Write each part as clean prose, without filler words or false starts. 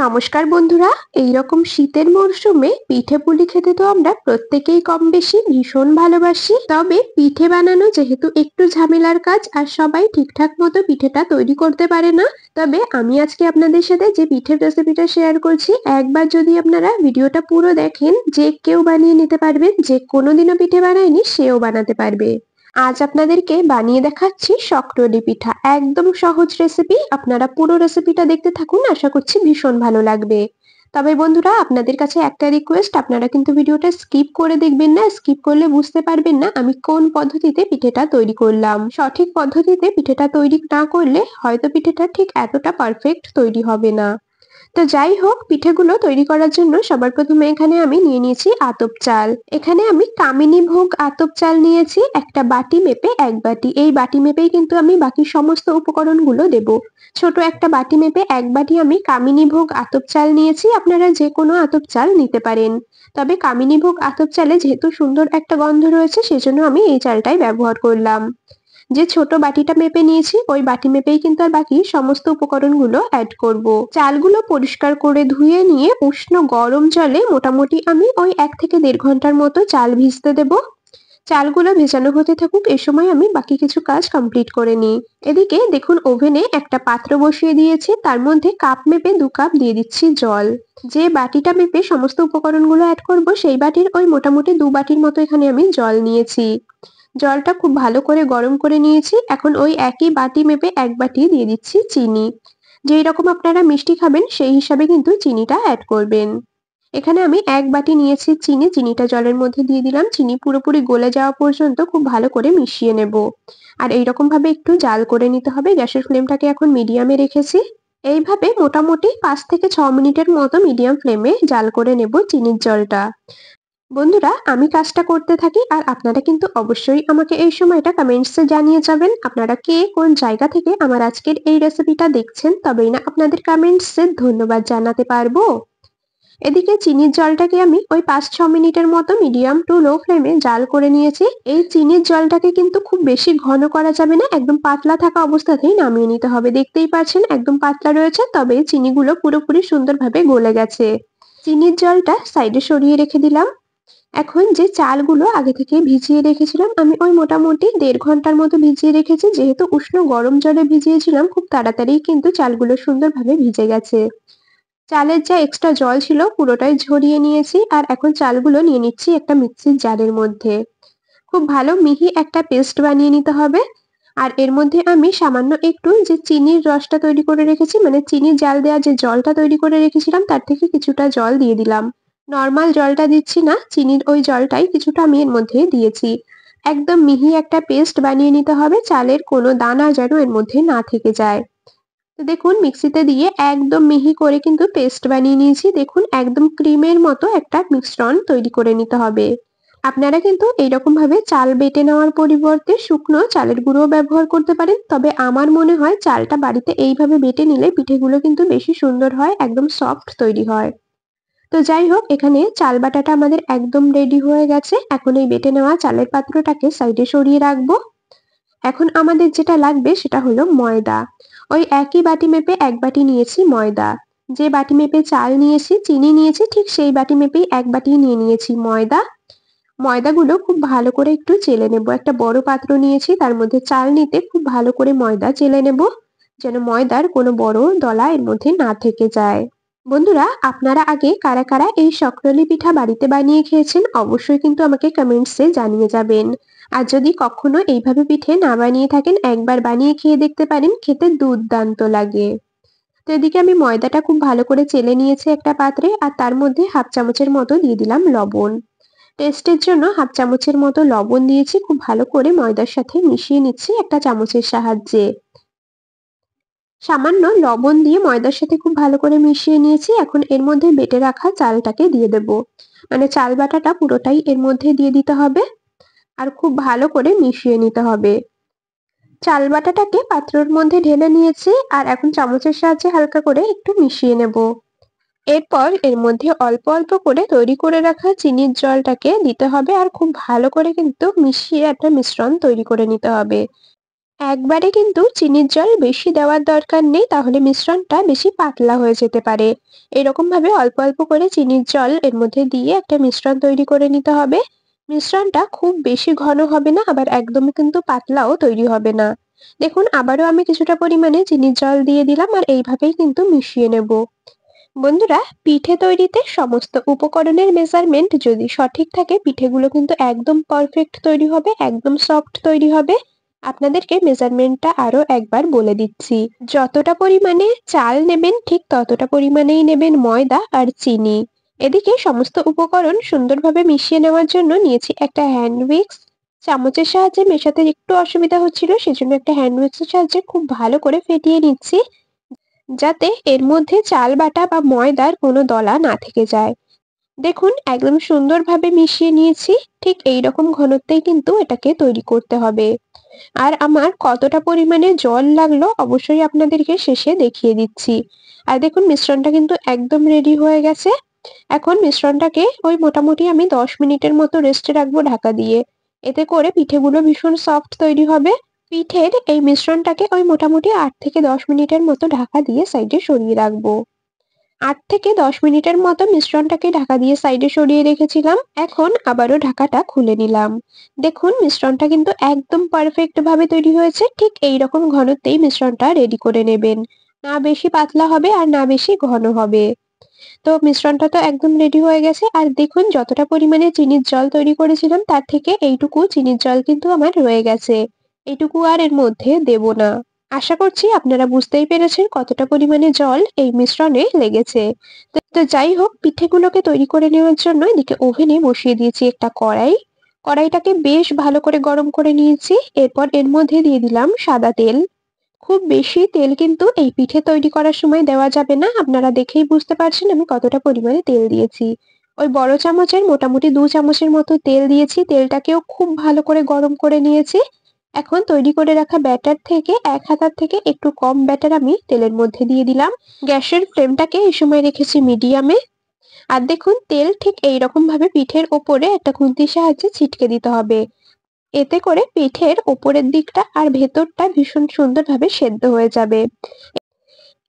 নমস্কার বন্ধুরা। এইরকম শীতের মরশুমে পিঠে পুলি খেতে তো আমরা প্রত্যেকেই কম বেশি ভীষণ ভালোবাসি। তবে পিঠে বানানো যেহেতু একটু ঝামেলার কাজ আর সবাই ঠিকঠাক মতো পিঠেটা তৈরি করতে পারে না। তবে আমি আজকে আপনাদের সাথে যে পিঠের রেসিপিটা শেয়ার করছি, একবার যদি আপনারা ভিডিওটা পুরো দেখেন, যে কেউ বানিয়ে নিতে পারবেন, যে কোনোদিনও পিঠে বানায়নি সেও বানাতে পারবে। আজ আপনাদেরকে বানিয়ে দেখাচ্ছি শক্রলি পিঠা। একদম সহজ রেসিপি, আপনারা পুরো রেসিপিটা দেখতে থাকুন, আশা করছি ভীষণ ভালো লাগবে। তবে বন্ধুরা, আপনাদের কাছে একটা রিকোয়েস্ট, আপনারা কিন্তু ভিডিওটা স্কিপ করে দেখবেন না। স্কিপ করলে বুঝতে পারবেন না আমি কোন পদ্ধতিতে পিঠেটা তৈরি করলাম। সঠিক পদ্ধতিতে পিঠেটা তৈরি না করলে হয়তো পিঠেটা ঠিক এতটা পারফেক্ট তৈরি হবে না। তো যাই হোক, পিঠেগুলো তৈরি করার জন্য সবার প্রথমে এখানে আমি নিয়ে নিয়েছি আতপ চাল। এখানে আমি কামিনী ভোগ আতপ চাল নিয়েছি একটা বাটি মেপে 1 বাটি। এই বাটি মেপেই কিন্তু আমি বাকি সমস্ত উপকরণগুলো দেব। ছোট একটা বাটি মেপে 1 বাটি আমি কামিনী ভোগ আতপ চাল নিয়েছি। আপনারা যে কোনো আতপ চাল নিতে পারেন। তবে কামিনী ভোগ আতপ চালে যেহেতু সুন্দর একটা গন্ধ রয়েছে, সেজন্য আমি এই চালটাই ব্যবহার করলাম। যে ছোট বাটিটা মেপে নিয়েছি ওই বাটি মেপেই কিন্তু আর বাকি সমস্ত উপকরণগুলো অ্যাড করব। চালগুলো পরিষ্কার করে ধুয়ে নিয়ে উষ্ণ গরম জলে মোটামুটি আমি ওই 1 থেকে 1.5 ঘন্টার মতো চাল ভিজতে দেব। চালগুলো ভেজানো হতে থাকুক, এ সময় আমি বাকি কিছু কাজ কমপ্লিট করে নিই। এদিকে দেখুন, ওভেনে একটা পাত্র বসিয়ে দিয়েছি, তার মধ্যে কাপ মেপে 2 কাপ দিয়ে দিচ্ছি জল। যে বাটিটা মেপে সমস্ত উপকরণগুলো অ্যাড করব সেই বাটির ওই মোটামুটি 2 বাটির মতো এখানে আমি জল নিয়েছি। জলটা খুব ভালো করে গরম করে নিয়েছি। এখন ওই একই বাটি মেপে 1 বাটি দিয়ে দিচ্ছি চিনি। যেই রকম আপনারা মিষ্টি খাবেন সেই হিসাবে কিন্তু চিনিটা অ্যাড করবেন। এখানে আমি 1 বাটি নিয়েছি চিনি, চিনিটা জলের মধ্যে দিয়ে দিলাম। চিনি পুরোপুরি গলে যাওয়া পর্যন্ত খুব ভালো করে মিশিয়ে নেব। আর এইরকম ভাবে একটু জাল করে নিতে হবে। গ্যাসের ফ্লেমটাকে এখন মিডিয়ামে রেখেছি। এইভাবে মোটামুটি 5 থেকে 6 মিনিটের মতো মিডিয়াম ফ্লেমে জাল করে নেব চিনির জলটা। বন্ধুরা, আমি কাজটা করতে থাকি আর আপনারা কিন্তু অবশ্যই আমাকে এই সময়টা কমেন্টসে জানিয়ে যাবেন আপনারা কে কোন জায়গা থেকে আমার আজকের এই রেসিপিটা দেখছেন, তবেই না আপনাদের কমেন্টসে ধন্যবাদ জানাতে পারবো। এদিকে চিনির জলটাকে আমি ওই 5-6 মিনিটের মতো মিডিয়াম টু লো ফ্লেমে জাল করে নিয়েছি। এই চিনির জলটাকে কিন্তু খুব বেশি ঘন করা যাবে না, একদম পাতলা থাকা অবস্থাতেই নামিয়ে নিতে হবে। দেখতেই পাচ্ছেন একদম পাতলা রয়েছে, তবে চিনিগুলো পুরোপুরি সুন্দরভাবে গলে গেছে। চিনির জলটা সাইডে সরিয়ে রেখে দিলাম। এখন যে চালগুলো আগে থেকে ভিজিয়ে রেখেছিলাম, আমি ওই মোটামুটি 1.5 ঘন্টার মতো ভিজিয়ে রেখেছি। যেহেতু উষ্ণ গরম জলে ভিজিয়েছিলাম, খুব তাড়াতাড়ি কিন্তু চালগুলো সুন্দরভাবে ভিজে গেছে। চালের যা এক্সট্রা জল ছিল পুরোটাই ঝরিয়ে নিয়েছি আর এখন চালগুলো নিয়ে নিচ্ছি একটা মিক্সির জারের মধ্যে। খুব ভালো মিহি একটা পেস্ট বানিয়ে নিতে হবে। আর এর মধ্যে আমি সামান্য একটু যে চিনির রসটা তৈরি করে রেখেছি, মানে চিনির জাল দেওয়া যে জলটা তৈরি করে রেখেছিলাম, তার থেকে কিছুটা জল দিয়ে দিলাম। নরমাল জলটা দিচ্ছি না, চিনির ওই জলটাই কিছুটা আমি এর মধ্যে দিয়েছি। একদম মিহি একটা পেস্ট বানিয়ে নিতে হবে, চালের কোনো দানা যেন এর মধ্যে না থেকে যায়। তো দেখুন, মিক্সিতে দিয়ে একদম মিহি করে কিন্তু পেস্ট বানিয়ে নিয়েছি। দেখুন, একদম ক্রিমের মতো একটা মিশ্রণ তৈরি করে নিতে হবে। আপনারা কিন্তু এইরকম ভাবে চাল বেটে নেওয়ার পরিবর্তে শুকনো চালের গুঁড়ো ব্যবহার করতে পারেন। তবে আমার মনে হয় চালটা বাড়িতে এইভাবে বেটে নিলে পিঠেগুলো কিন্তু বেশি সুন্দর হয়, একদম সফট তৈরি হয়। তো যাই হোক, এখানে চাল বাটাটা আমাদের একদম রেডি হয়ে গেছে। এখন এই বেটে নেওয়া চালের পাত্রটাকে সাইডে সরিয়ে রাখবো। এখন আমাদের যেটা লাগবে সেটা হলো ময়দা। ওই একই বাটি মেপে 1 বাটি নিয়েছি ময়দা। যে বাটি মেপে চাল নিয়েছি, চিনি নিয়েছি, ঠিক সেই বাটি মেপেই 1 বাটি নিয়ে নিয়েছি ময়দা। ময়দাগুলো খুব ভালো করে একটু চেলে নেব। একটা বড় পাত্র নিয়েছি, তার মধ্যে চাল নিতে খুব ভালো করে ময়দা চেলে নেব, যেন ময়দার কোনো বড় দলা এর মধ্যে না থেকে যায়। বন্ধুরা, আপনারা আগে কারা কারা এই শক্রলি পিঠা বাড়িতে বানিয়ে খেয়েছেন অবশ্যই কিন্তু আমাকে কমেন্টসে জানিয়ে যাবেন। আর যদি কখনো এইভাবে পিঠে না বানিয়ে থাকেন, একবার বানিয়ে খেয়ে দেখতে পারেন, খেতে দুর্দান্ত লাগে। তো এদিকে আমি ময়দাটা খুব ভালো করে চেলে নিয়েছি একটা পাত্রে, আর তার মধ্যে 1/2 চামচের মতো দিয়ে দিলাম লবণ। টেস্টের জন্য 1/2 চামচের মতো লবণ দিয়েছি। খুব ভালো করে ময়দার সাথে মিশিয়ে নিচ্ছি একটা চামচের সাহায্যে। সামান্য লবণ দিয়ে ময়দার সাথে খুব ভালো করে মিশিয়ে নিয়েছি। এখন এর মধ্যে বেটে রাখা চালটাকে দিয়ে দেব। মানে চাল বাটাটা পুরোটাই এর মধ্যে দিয়ে দিতে হবে আর খুব ভালো করে মিশিয়ে নিতে হবে। চাল বাটাটাকে পাত্রের মধ্যে ঢেলে নিয়েছি আর এখন চামচের সাহায্যে হালকা করে একটু মিশিয়ে নেব। এরপর এর মধ্যে অল্প অল্প করে তৈরি করে রাখা চিনির জলটাকে দিতে হবে আর খুব ভালো করে কিন্তু মিশিয়ে একটা মিশ্রণ তৈরি করে নিতে হবে। একবারে কিন্তু চিনির জল বেশি দেওয়ার দরকার নেই, তাহলে মিশ্রণটা বেশি পাতলা হয়ে যেতে পারে। এরকম ভাবে অল্প অল্প করে চিনির জল এর মধ্যে দিয়ে একটা মিশ্রণ তৈরি করে নিতে হবে। মিশ্রণটা খুব বেশি ঘন হবে না, আবার একদমই কিন্তু পাতলাও তৈরি হবে না। দেখুন আবারও আমি কিছুটা পরিমাণে চিনির জল দিয়ে দিলাম আর এইভাবেই কিন্তু মিশিয়ে নেব। বন্ধুরা, পিঠে তৈরিতে সমস্ত উপকরণের মেজারমেন্ট যদি সঠিক থাকে পিঠেগুলো কিন্তু একদম পারফেক্ট তৈরি হবে, একদম সফট তৈরি হবে। আপনাদেরকে মেজারমেন্টটা আরো একবার বলে দিচ্ছি। যতটা পরিমাণে চাল নেবেন ঠিক ততটা পরিমাণেই নেবেন ময়দা আর চিনি। এদিকে সমস্ত উপকরণ সুন্দরভাবে মিশিয়ে নেওয়ার জন্য নিয়েছি একটা হ্যান্ড উইক্স। চামচের সাহায্যে মেশাতে একটু অসুবিধা হচ্ছিল, সেজন্য একটা হ্যান্ড উইক্সের সাহায্যে খুব ভালো করে ফেটিয়ে নিচ্ছি, যাতে এর মধ্যে চাল বাটা বা ময়দার কোনো দলা না থেকে যায়। দেখুন একদম সুন্দরভাবে মিশিয়ে নিয়েছি। ঠিক এইরকম ঘনত্বেই কিন্তু এটাকে তৈরি করতে হবে। আর আমার কতটা পরিমাণে জল লাগলো অবশ্যই আপনাদেরকে শেষে দেখিয়ে দিচ্ছি। আর দেখুন মিশ্রণটা কিন্তু একদম রেডি হয়ে গেছে। এখন মিশ্রণটাকে ওই মোটামুটি আমি 10 মিনিটের মতো রেস্টে রাখবো ঢাকা দিয়ে। এতে করে পিঠেগুলো ভীষণ সফট তৈরি হবে। পিঠের এই মিশ্রণটাকে ওই মোটামুটি 8 থেকে 10 মিনিটের মতো ঢাকা দিয়ে সাইডে সরিয়ে রাখবো। 8 থেকে 10 মিনিটের মতো মিশ্রণটাকে ঢাকা দিয়ে সাইডে সরিয়ে রেখেছিলাম। এখন আবারও ঢাকাটা খুলে নিলাম। দেখুন মিশ্রণটা কিন্তু একদম পারফেক্ট ভাবে তৈরি হয়েছে। ঠিক এই রকম ঘনত্বেই মিশ্রণটা রেডি করে নেবেন। না বেশি পাতলা হবে আর না বেশি ঘন হবে। তো মিশ্রণটা তো একদম রেডি হয়ে গেছে। আর দেখুন যতটা পরিমাণে চিনির জল তৈরি করেছিলাম তার থেকে এইটুকু চিনির জল কিন্তু আমার রয়ে গেছে। এটুকু আর এর মধ্যে দেব না। আশা করছি আপনারা বুঝতেই পেরেছেন কতটা পরিমাণে জল এই মিশ্রণে লেগেছে। তো যাই হোক, পিঠেগুলোকে তৈরি করে নেওয়ার জন্য এদিকে ওভেনে বসিয়ে দিয়েছি একটা কড়াই। কড়াইটাকে বেশ ভালো করে গরম করে নিয়েছি। এরপর এর মধ্যে দিয়ে দিলাম সাদা তেল। খুব বেশি তেল কিন্তু এই পিঠে তৈরি করার সময় দেওয়া যাবে না। আপনারা দেখেই বুঝতে পারছেন আমি কতটা পরিমাণে তেল দিয়েছি। ওই বড় চামচের মোটামুটি 2 চামচের মতো তেল দিয়েছি। তেলটাকেও খুব ভালো করে গরম করে নিয়েছি। এখন তৈরি করে রাখা ব্যাটার থেকে 1 হাতার থেকে একটু কম ব্যাটার আমি তেলের মধ্যে দিয়ে দিলাম। গ্যাসের ফ্লেমটাকে এই সময় রেখেছি মিডিয়ামে। আর দেখুন তেল ঠিক এইরকম ভাবে পিঠের ওপরে একটা খুন্তির সাহায্যে ছিটকে দিতে হবে। এতে করে পিঠের ওপরের দিকটা আর ভেতরটা ভীষণ সুন্দরভাবে সেদ্ধ হয়ে যাবে।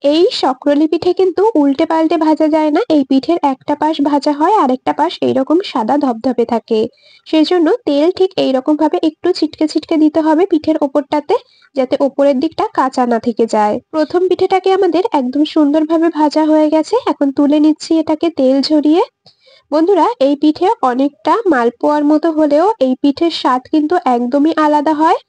এই সক্রলি পিঠে কিন্তু উল্টে পাল্টে ভাজা যায় না। এই পিঠের একটা পাশ ভাজা হয় আরেকটা পাশ এইরকম সাদা ধবধবে থাকে। সেজন্য তেল ঠিক এইরকম ভাবে একটু ছিটকে ছিটকে দিতে হবে পিঠের ওপরটাতে, যাতে ওপরের দিকটা কাঁচা না থেকে যায়। প্রথম পিঠেটাকে আমাদের একদম সুন্দরভাবে ভাজা হয়ে গেছে। এখন তুলে নিচ্ছি এটাকে তেল ঝরিয়ে। বন্ধুরা, এই পিঠে অনেকটা মালপোয়ার মতো হলেও এই পিঠের স্বাদ কিন্তু একদমই আলাদা হয়।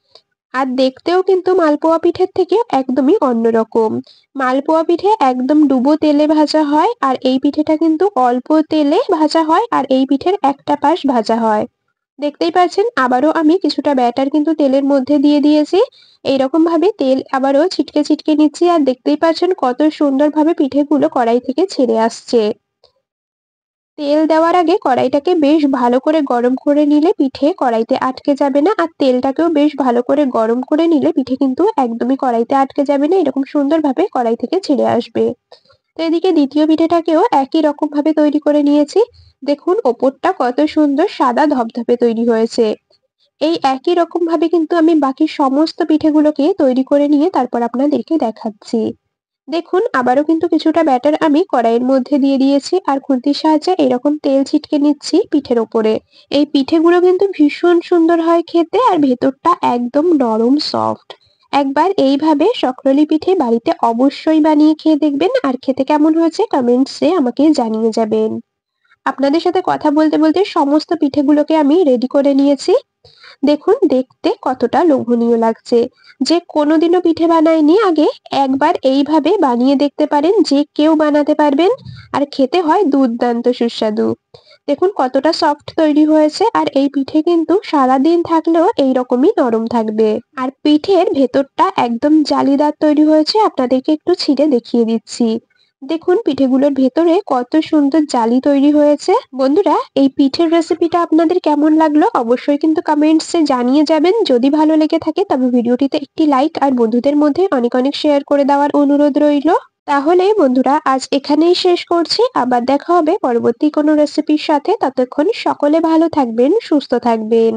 আর দেখতেও কিন্তু মালপোয়া পিঠের থেকে একদমই অন্যরকম। মালপোয়া পিঠে একদম ডুবো তেলে ভাজা হয় আর এই পিঠেটা কিন্তু অল্প তেলে ভাজা হয় আর এই পিঠের একটা পাশ ভাজা হয়। দেখতেই পাচ্ছেন আবারও আমি কিছুটা ব্যাটার কিন্তু তেলের মধ্যে দিয়ে দিয়েছি। এইরকম ভাবে তেল আবারও ছিটকে ছিটকে নিচ্ছি আর দেখতেই পাচ্ছেন কত সুন্দরভাবে পিঠেগুলো কড়াই থেকে ছেড়ে আসছে। তেল দেওয়ার আগে কড়াইটাকে বেশ ভালো করে গরম করে নিলে পিঠে কড়াইতে আটকে যাবে না, আর তেলটাকেও বেশ ভালো করে গরম করে নিলে পিঠে কিন্তু একদমই কড়াইতে আটকে যাবে না, এরকম সুন্দরভাবে কড়াই থেকে ছেড়ে আসবে। তো এদিকে দ্বিতীয় পিঠেটাকেও একই রকম ভাবে তৈরি করে নিয়েছি। দেখুন ওপরটা কত সুন্দর সাদা ধবধবে তৈরি হয়েছে। এই একই রকম ভাবে কিন্তু আমি বাকি সমস্ত পিঠেগুলোকে তৈরি করে নিয়ে তারপর আপনাদেরকে দেখাচ্ছি। দেখুন আবারও কিন্তু কিছুটা ব্যাটার আমি কড়াইয়ের মধ্যে দিয়ে দিয়েছি আর খুন্তির সাহায্যে এরকম তেল ছিটকে নিচ্ছি পিঠের ওপরে। এই পিঠেগুলো কিন্তু ভীষণ সুন্দর হয় খেতে আর ভেতরটা একদম নরম সফট। একবার এইভাবে সক্রলি পিঠে বাড়িতে অবশ্যই বানিয়ে খেয়ে দেখবেন আর খেতে কেমন হয়েছে কমেন্টসে আমাকে জানিয়ে যাবেন। আপনাদের সাথে কথা বলতে বলতে সমস্ত পিঠেগুলোকে আমি রেডি করে নিয়েছি। দেখুন দেখতে কতটা লোভনীয় লাগছে। যে কোনোদিনও পিঠে বানায়নি আগে, একবার এইভাবে বানিয়ে দেখতে পারেন, যে কেউ বানাতে পারবেন আর খেতে হয় দুর্দান্ত সুস্বাদু। দেখুন কতটা সফট তৈরি হয়েছে আর এই পিঠে কিন্তু সারাদিন থাকলেও এইরকমই নরম থাকবে। আর পিঠের ভেতরটা একদম জালিদার তৈরি হয়েছে, আপনাদেরকে একটু ছিঁড়ে দেখিয়ে দিচ্ছি। দেখুন পিঠেগুলোর ভেতরে কত সুন্দর জালি তৈরি হয়েছে। বন্ধুরা, এই পিঠের রেসিপিটা আপনাদের কেমন লাগলো অবশ্যই কিন্তু কমেন্টসে জানিয়ে যাবেন। যদি ভালো লেগে থাকে তবে ভিডিওটিতে একটি লাইক আর বন্ধুদের মধ্যে অনেক অনেক শেয়ার করে দেওয়ার অনুরোধ রইল। তাহলে বন্ধুরা আজ এখানেই শেষ করছি, আবার দেখা হবে পরবর্তী কোনো রেসিপির সাথে। ততক্ষণ সকলে ভালো থাকবেন, সুস্থ থাকবেন।